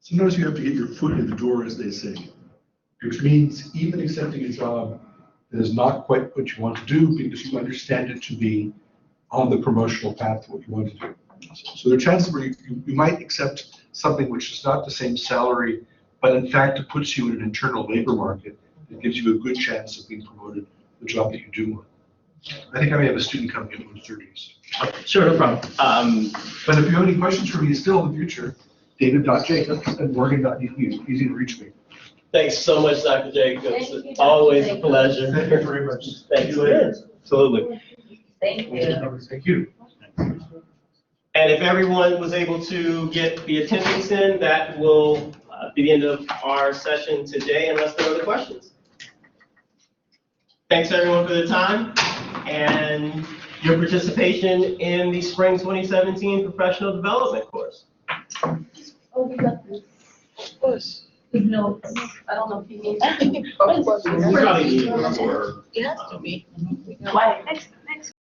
Sometimes you have to get your foot in the door, as they say, which means even accepting a job that is not quite what you want to do because you understand it to be on the promotional path to what you want to do. So there are chances where you might accept something which is not the same salary, but in fact it puts you in an internal labor market that gives you a good chance of being promoted to the job that you do want. I think I may have a student coming in 1:30. Sure, no problem. But if you have any questions for me still in the future, david.jacobs@morgan.edu, easy to reach me. Thanks so much, Dr. Jacobs. Thank you, Dr. Always a Jacobs. pleasure. Thank you very much. Thanks. See you later. Absolutely. Thank you. Thank you. And if everyone was able to get the attendance in, that will be the end of our session today, unless there are other questions. Thanks everyone for the time and your participation in the Spring 2017 Professional Development course. Oh, you got this. Of course. Good notes. I don't know if you need. Of course. We probably need one more. It has to be. Why? Next.